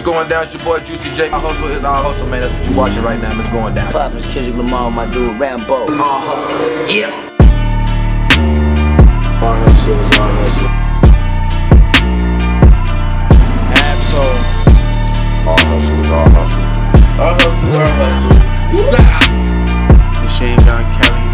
Going down, it's your boy Juicy J. Our hustle is our hustle, man. That's what you're watching right now. It's going down. Poppin' is Kendrick Lamar, my dude Rambo. Our hustle. Yeah. Our hustle is our hustle. Absol. Our hustle is our hustle. Our hustle is our hustle. Stop. Machine Gun Kelly.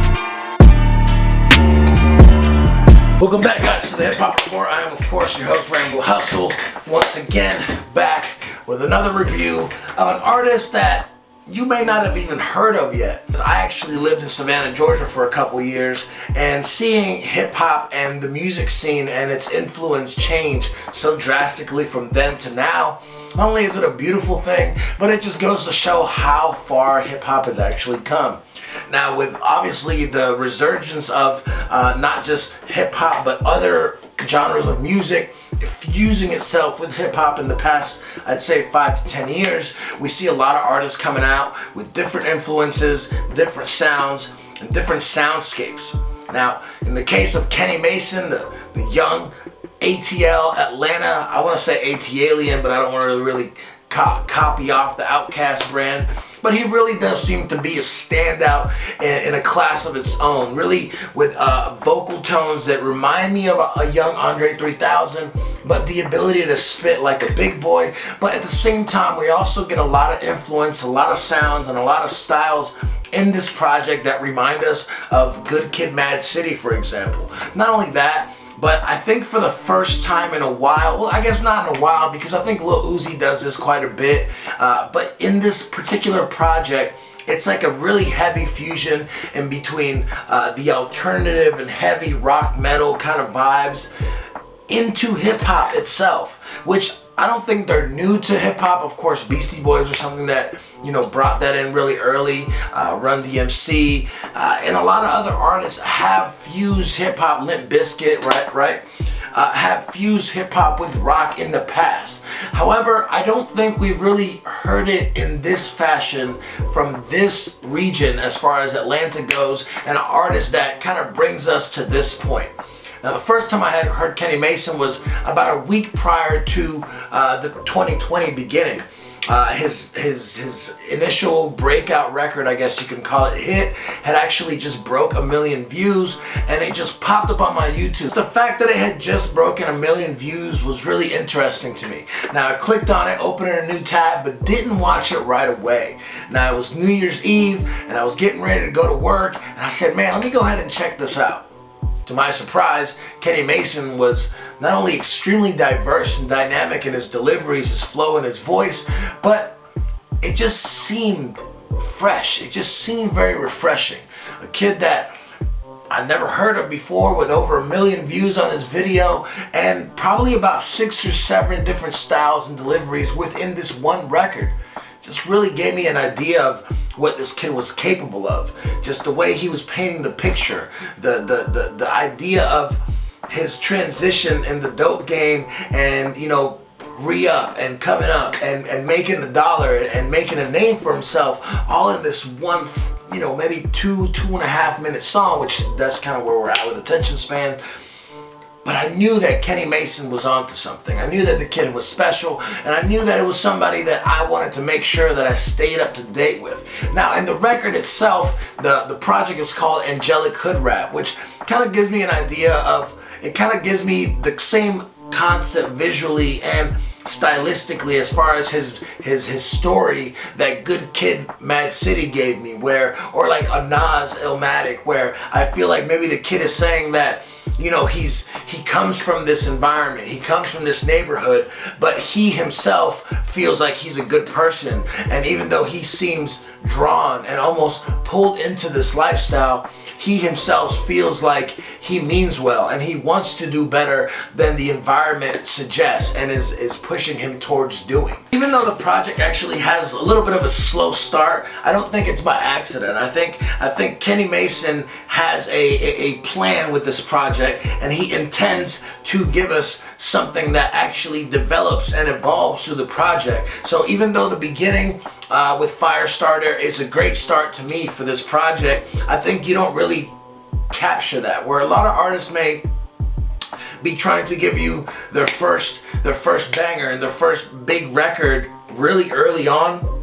Welcome back, guys, to the Hip Hop Report. I am, of course, your host, Rambo Hustle. Once again, back with another review of an artist that you may not have even heard of yet. I actually lived in Savannah, Georgia for a couple years, and seeing hip hop and the music scene and its influence change so drastically from then to now, not only is it a beautiful thing, but it just goes to show how far hip hop has actually come. Now, with obviously the resurgence of not just hip hop, but other genres of music fusing itself with hip hop in the past, I'd say 5 to 10 years, we see a lot of artists coming out with different influences, different sounds, and different soundscapes. Now, in the case of Kenny Mason, the young ATL Atlanta, I want to say AT-Alien, but I don't want to really copy off the Outkast brand, but he really does seem to be a standout in a class of its own, really with vocal tones that remind me of a young Andre 3000, but the ability to spit like a big boy. But at the same time, we also get a lot of influence, a lot of sounds, and a lot of styles in this project that remind us of Good Kid, Mad City, for example. Not only that, but I think for the first time in a while, well, I guess not in a while, because I think Lil Uzi does this quite a bit, but in this particular project, it's like a really heavy fusion in between the alternative and heavy rock metal kind of vibes into hip-hop itself, which I don't think they're new to hip-hop. Of course, Beastie Boys are something that, you know, brought that in really early. Run DMC and a lot of other artists have fused hip-hop. Limp Bizkit, right? Have fused hip-hop with rock in the past. However, I don't think we've really heard it in this fashion from this region as far as Atlanta goes, and an artist that kind of brings us to this point. Now, the first time I had heard Kenny Mason was about a week prior to the 2020 beginning. His initial breakout record, I guess you can call it, hit, had actually just broke 1 million views, and it just popped up on my YouTube. The fact that it had just broken 1 million views was really interesting to me. Now, I clicked on it, opened a new tab, but didn't watch it right away. Now, it was New Year's Eve, and I was getting ready to go to work, and I said, man, let me go ahead and check this out. To my surprise, Kenny Mason was not only extremely diverse and dynamic in his deliveries, his flow, and his voice, but it just seemed fresh. It just seemed very refreshing. A kid that I never heard of before, with over 1 million views on his video, and probably about 6 or 7 different styles and deliveries within this one record. Just really gave me an idea of what this kid was capable of. Just the way he was painting the picture, the idea of his transition in the dope game, and, you know, re-up and coming up and making the dollar and making a name for himself, all in this one, you know, maybe 2.5 minute song, which that's kind of where we're at with attention span. But I knew that Kenny Mason was onto something. I knew that the kid was special, and I knew that it was somebody that I wanted to make sure that I stayed up to date with. Now, in the record itself, the project is called Angelic Hoodrat, which kind of gives me an idea of, it kind of gives me the same concept visually and stylistically as far as his story that Good Kid, Mad City gave me, where, or like a Nas Illmatic, where I feel like maybe the kid is saying that, you know, he comes from this environment, he comes from this neighborhood, but he himself feels like he's a good person, and even though he seems drawn and almost pulled into this lifestyle, he himself feels like he means well and he wants to do better than the environment suggests and is pushing him towards doing. Even though the project actually has a little bit of a slow start, I don't think it's by accident. I think Kenny Mason has a plan with this project, and he intends to give us something that actually develops and evolves through the project. So even though the beginning with Firestarter is a great start to me for this project, I think you don't really capture that, where a lot of artists may be trying to give you their first banger and their first big record really early on,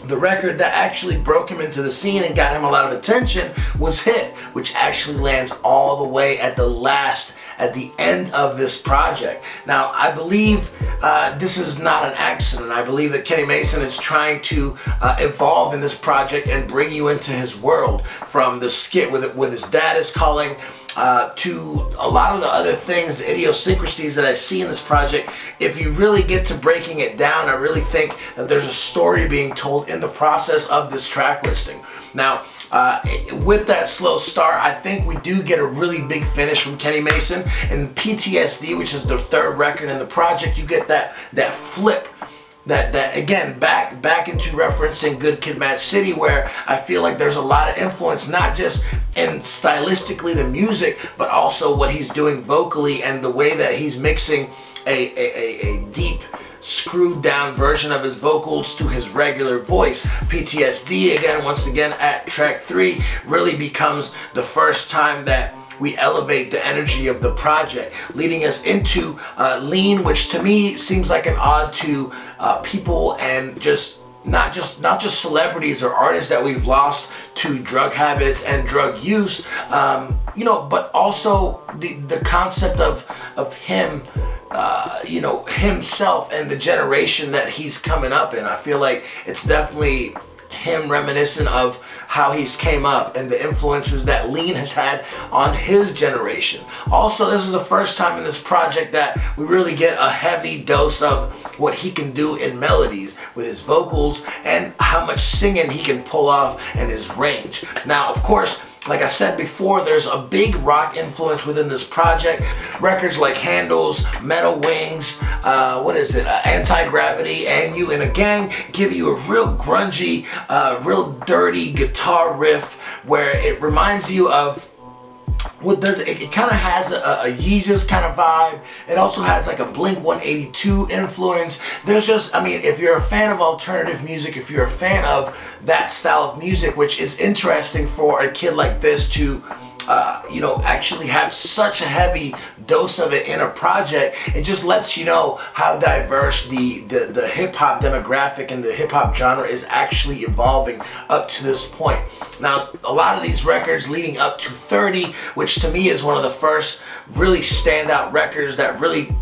the record that actually broke him into the scene and got him a lot of attention was Hit, which actually lands all the way at the end of this project. Now, I believe this is not an accident. I believe that Kenny Mason is trying to evolve in this project and bring you into his world, from the skit with his dad is calling, to a lot of the other things, the idiosyncrasies that I see in this project. If you really get to breaking it down, I really think that there's a story being told in the process of this track listing. Now, with that slow start, I think we do get a really big finish from Kenny Mason. And PTSD, which is the third record in the project, you get that flip. That again, back into referencing Good Kid, Mad City, where I feel like there's a lot of influence, not just in stylistically the music, but also what he's doing vocally and the way that he's mixing a deep, screwed down version of his vocals to his regular voice. PTSD, again, once again at track 3, really becomes the first time that we elevate the energy of the project, leading us into Lean, which to me seems like an ode to people and just not just celebrities or artists that we've lost to drug habits and drug use, but also the concept of him, himself and the generation that he's coming up in. I feel like it's definitely him reminiscent of how he's came up and the influences that Lean has had on his generation. Also, this is the first time in this project that we really get a heavy dose of what he can do in melodies with his vocals and how much singing he can pull off and his range. Now, of course, like I said before, there's a big rock influence within this project. Records like Handles, Metal Wings, Antigravity, and You in a Gang give you a real grungy, real dirty guitar riff where it reminds you of it kind of has a Yeezus kind of vibe. It also has like a Blink 182 influence. There's just, if you're a fan of alternative music, if you're a fan of that style of music, which is interesting for a kid like this to actually have such a heavy dose of it in a project, it just lets you know how diverse the hip-hop demographic and the hip-hop genre is actually evolving up to this point. Now, a lot of these records leading up to 30, which to me is one of the first really standout records that really,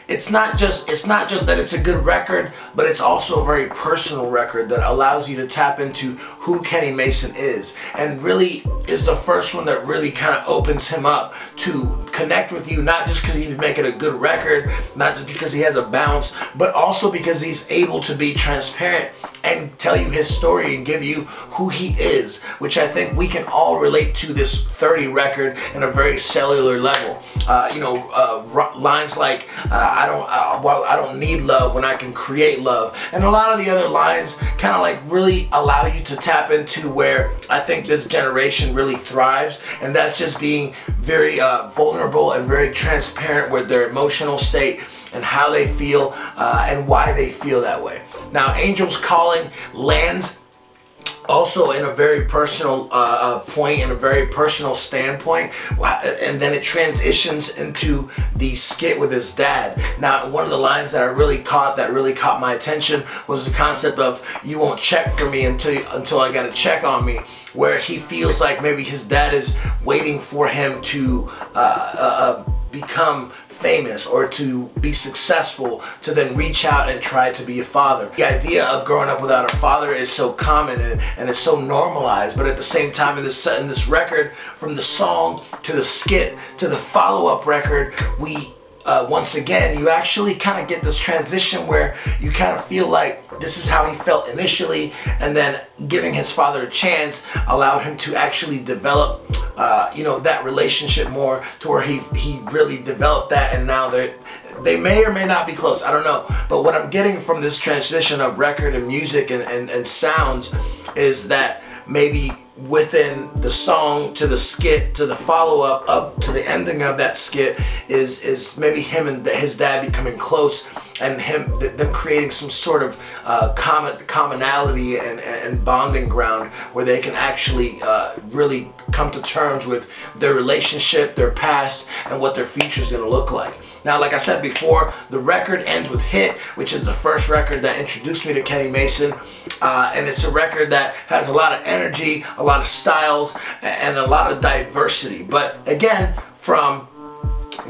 it's not just that it's a good record, but it's also a very personal record that allows you to tap into who Kenny Mason is, and really is the first one that really kind of opens him up to connect with you, not just because he's making a good record, not just because he has a bounce, but also because he's able to be transparent and tell you his story and give you who he is, which I think we can all relate to this 30 record in a very cellular level. Lines like I don't need love when I can create love, and a lot of the other lines kind of like really allow you to tap into where I think this generation really thrives, and that's just being very vulnerable and very transparent with their emotional state and how they feel and why they feel that way. Now, Angel's Calling lands also in a very personal point, in a very personal standpoint, and then it transitions into the skit with his dad. Now, one of the lines that really caught my attention was the concept of "you won't check for me until I got a check on me," where he feels like maybe his dad is waiting for him to become famous or to be successful to then reach out and try to be a father. The idea of growing up without a father is so common and is so normalized, but at the same time in this record, from the song to the skit to the follow-up record, we once again, you actually kind of get this transition where you kind of feel like this is how he felt initially, and then giving his father a chance allowed him to actually develop that relationship more to where he really developed that, and now they may or may not be close, I don't know. But what I'm getting from this transition of record and music and sounds is that maybe within the song to the skit to the follow-up to the ending of that skit is maybe him and his dad becoming close, and them creating some sort of commonality and bonding ground where they can actually really come to terms with their relationship, their past, and what their future is going to look like. Now, like I said before, the record ends with Hit, which is the first record that introduced me to Kenny Mason, and it's a record that has a lot of energy, a lot of styles, and a lot of diversity. But again, from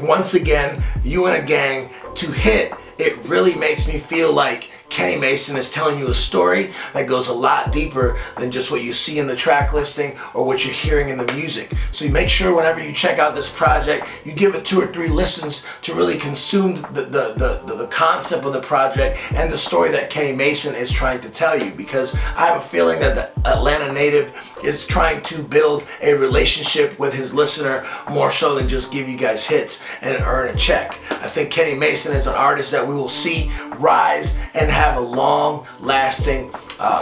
once again, You and a Gang to Hit, it really makes me feel like Kenny Mason is telling you a story that goes a lot deeper than just what you see in the track listing or what you're hearing in the music. So you make sure whenever you check out this project, you give it 2 or 3 listens to really consume the concept of the project and the story that Kenny Mason is trying to tell you, because I have a feeling that the Atlanta native is trying to build a relationship with his listener more so than just give you guys hits and earn a check. I think Kenny Mason is an artist that we will see rise and have a long-lasting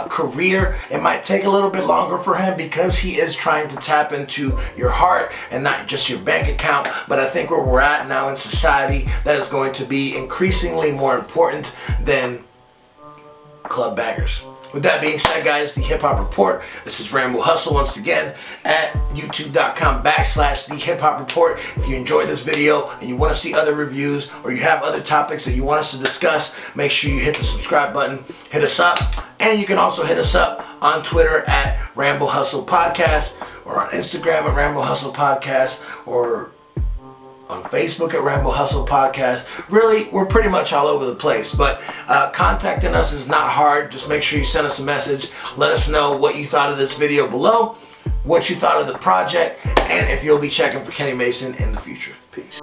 career. It might take a little bit longer for him because he is trying to tap into your heart and not just your bank account. But I think where we're at now in society, that is going to be increasingly more important than club bangers. With that being said, guys, the Hip Hop Report. This is Rambo Hustle once again at youtube.com/The Hip Hop Report. If you enjoyed this video and you want to see other reviews or you have other topics that you want us to discuss, make sure you hit the subscribe button, hit us up, and you can also hit us up on Twitter at Rambo Hustle Podcast, or on Instagram at Rambo Hustle Podcast, or on Facebook at Rambo Hustle Podcast. Really, we're pretty much all over the place, but contacting us is not hard. Just make sure you send us a message. Let us know what you thought of this video below, what you thought of the project, and if you'll be checking for Kenny Mason in the future. Peace.